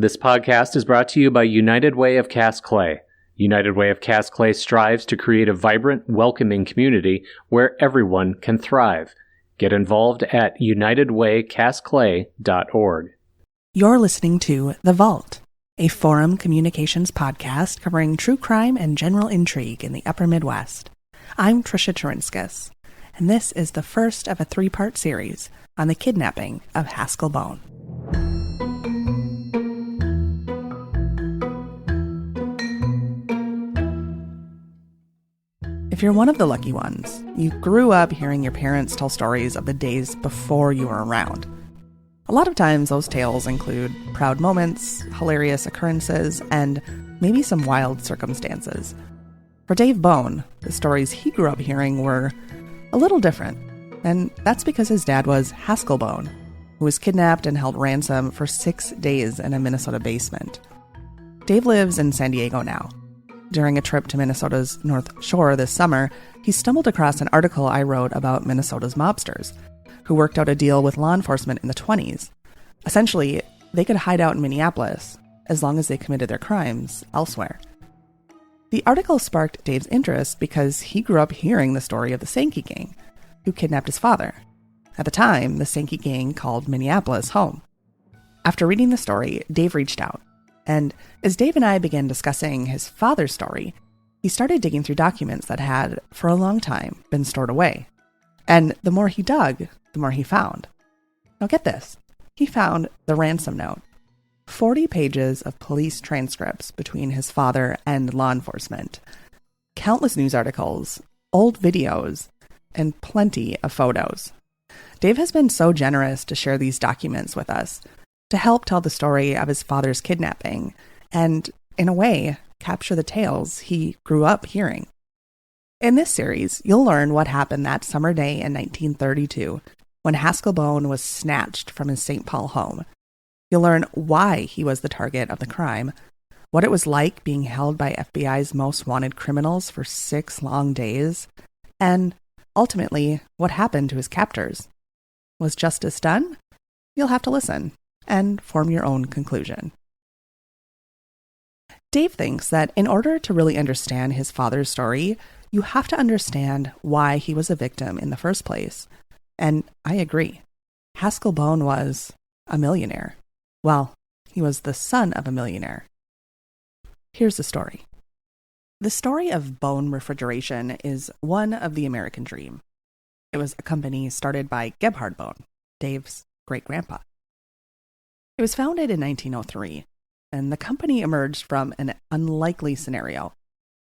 This podcast is brought to you by United Way of Cast Clay. United Way of Cast Clay strives to create a vibrant, welcoming community where everyone can thrive. Get involved at unitedwaycastclay.org. You're listening to The Vault, a forum communications podcast covering true crime and general intrigue in the upper Midwest. I'm Trisha Taurinskas, and this is the first of a three-part series on the kidnapping of Haskell Bohn. If you're one of the lucky ones, you grew up hearing your parents tell stories of the days before you were around. A lot of times those tales include proud moments, hilarious occurrences, and maybe some wild circumstances. For Dave Bohn, the stories he grew up hearing were a little different, and that's because his dad was Haskell Bohn, who was kidnapped and held ransom for 6 days in a Minnesota basement. Dave lives in San Diego now. During a trip to Minnesota's North Shore this summer, he stumbled across an article I wrote about Minnesota's mobsters, who worked out a deal with law enforcement in the 1920s. Essentially, they could hide out in Minneapolis as long as they committed their crimes elsewhere. The article sparked Dave's interest because he grew up hearing the story of the Sankey Gang, who kidnapped his father. At the time, the Sankey Gang called Minneapolis home. After reading the story, Dave reached out. And as Dave and I began discussing his father's story, he started digging through documents that had, for a long time, been stored away. And the more he dug, the more he found. Now get this. He found the ransom note. 40 pages of police transcripts between his father and law enforcement. Countless news articles, old videos, and plenty of photos. Dave has been so generous to share these documents with us, to help tell the story of his father's kidnapping, and, in a way, capture the tales he grew up hearing. In this series, you'll learn what happened that summer day in 1932, when Haskell Bohn was snatched from his St. Paul home. You'll learn why he was the target of the crime, what it was like being held by FBI's most wanted criminals for 6 long days, and, ultimately, what happened to his captors. Was justice done? You'll have to listen and form your own conclusion. Dave thinks that in order to really understand his father's story, you have to understand why he was a victim in the first place. And I agree. Haskell Bohn was a millionaire. Well, he was the son of a millionaire. Here's the story. The story of Bohn Refrigeration is one of the American dream. It was a company started by Gebhard Bohn, Dave's great-grandpa. It was founded in 1903, and the company emerged from an unlikely scenario.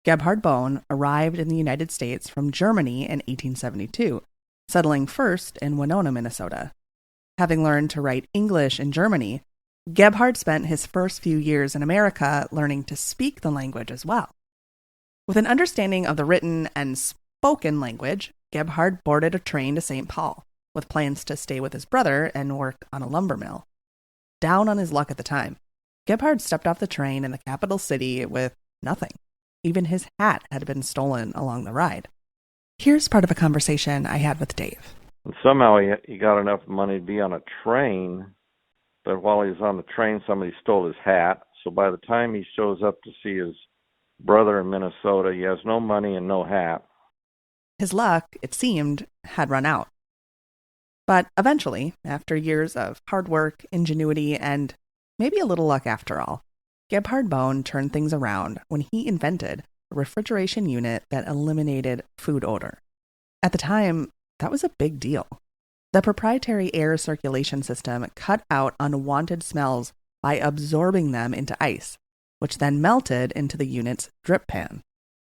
Gebhard Bohn arrived in the United States from Germany in 1872, settling first in Winona, Minnesota. Having learned to write English in Germany, Gebhard spent his first few years in America learning to speak the language as well. With an understanding of the written and spoken language, Gebhard boarded a train to St. Paul, with plans to stay with his brother and work on a lumber mill. Down on his luck at the time, Gebhard stepped off the train in the capital city with nothing. Even his hat had been stolen along the ride. Here's part of a conversation I had with Dave. And somehow he got enough money to be on a train, but while he was on the train, somebody stole his hat. So by the time he shows up to see his brother in Minnesota, he has no money and no hat. His luck, it seemed, had run out. But eventually, after years of hard work, ingenuity, and maybe a little luck after all, Gebhard Bohn turned things around when he invented a refrigeration unit that eliminated food odor. At the time, that was a big deal. The proprietary air circulation system cut out unwanted smells by absorbing them into ice, which then melted into the unit's drip pan.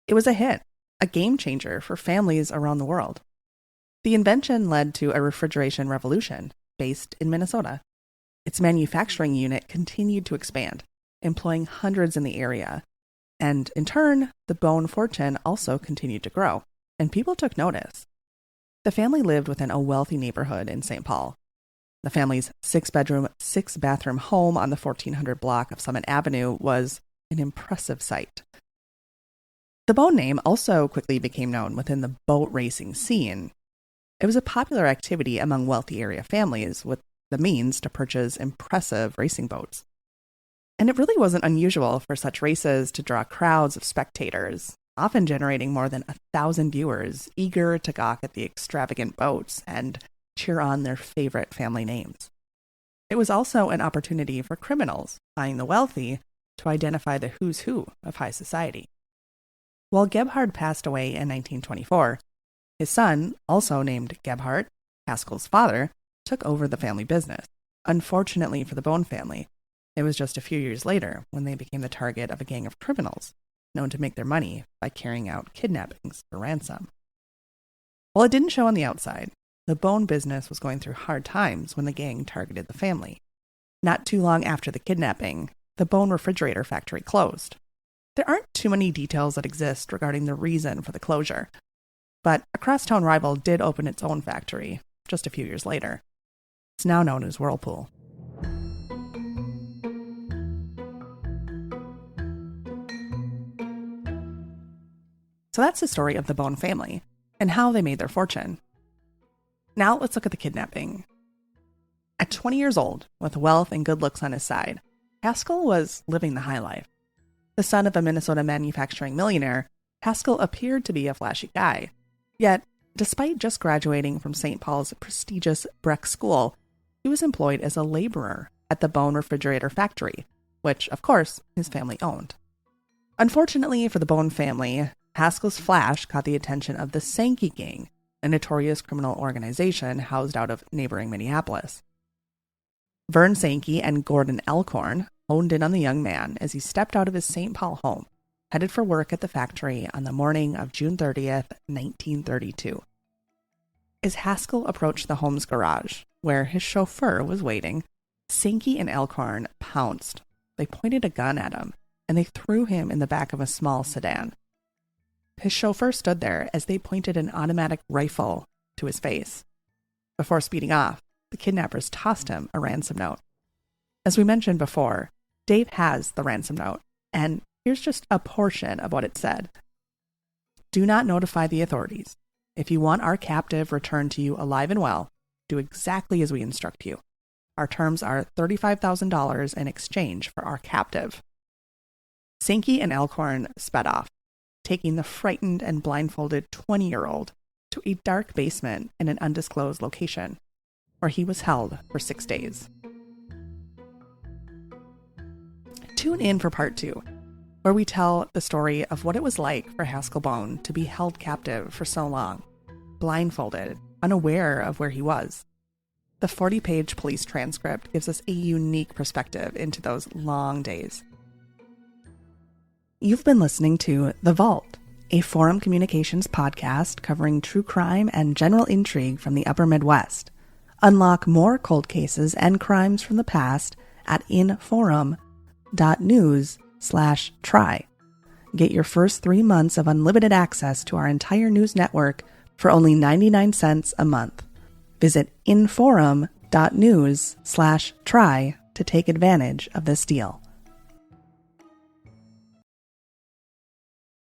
It was a hit, a game changer for families around the world. The invention led to a refrigeration revolution based in Minnesota. Its manufacturing unit continued to expand, employing hundreds in the area. And in turn, the Bohn fortune also continued to grow, and people took notice. The family lived within a wealthy neighborhood in St. Paul. The family's 6-bedroom, 6-bathroom home on the 1400 block of Summit Avenue was an impressive sight. The Bohn name also quickly became known within the boat racing scene. It was a popular activity among wealthy area families with the means to purchase impressive racing boats. And it really wasn't unusual for such races to draw crowds of spectators, often generating more than 1,000 viewers eager to gawk at the extravagant boats and cheer on their favorite family names. It was also an opportunity for criminals, eyeing the wealthy, to identify the who's who of high society. While Gebhard passed away in 1924, his son, also named Gebhard, Haskell's father, took over the family business. Unfortunately for the Bohn family, it was just a few years later when they became the target of a gang of criminals known to make their money by carrying out kidnappings for ransom. While it didn't show on the outside, the Bohn business was going through hard times when the gang targeted the family. Not too long after the kidnapping, the Bohn refrigerator factory closed. There aren't too many details that exist regarding the reason for the closure, but a crosstown rival did open its own factory just a few years later. It's now known as Whirlpool. So that's the story of the Bohn family and how they made their fortune. Now let's look at the kidnapping. At 20 years old, with wealth and good looks on his side, Haskell was living the high life. The son of a Minnesota manufacturing millionaire, Haskell appeared to be a flashy guy. Yet, despite just graduating from St. Paul's prestigious Breck School, he was employed as a laborer at the Bohn refrigerator factory, which, of course, his family owned. Unfortunately for the Bohn family, Haskell's flash caught the attention of the Sankey Gang, a notorious criminal organization housed out of neighboring Minneapolis. Vern Sankey and Gordon Elkhorn honed in on the young man as he stepped out of his St. Paul home, headed for work at the factory on the morning of June 30th, 1932. As Haskell approached the home's garage, where his chauffeur was waiting, Sankey and Elkhorn pounced. They pointed a gun at him, and they threw him in the back of a small sedan. His chauffeur stood there as they pointed an automatic rifle to his face. Before speeding off, the kidnappers tossed him a ransom note. As we mentioned before, Dave has the ransom note, and here's just a portion of what it said. Do not notify the authorities. If you want our captive returned to you alive and well, do exactly as we instruct you. Our terms are $35,000 in exchange for our captive. Sankey and Elkhorn sped off, taking the frightened and blindfolded 20-year-old to a dark basement in an undisclosed location, where he was held for 6 days. Tune in for part 2, where we tell the story of what it was like for Haskell Bohn to be held captive for so long, blindfolded, unaware of where he was. The 40-page police transcript gives us a unique perspective into those long days. You've been listening to The Vault, a Forum Communications podcast covering true crime and general intrigue from the Upper Midwest. Unlock more cold cases and crimes from the past at inforum.news/try. Get your first 3 months of unlimited access to our entire news network for only 99 cents a month. Visit inforum.news/try to take advantage of this deal.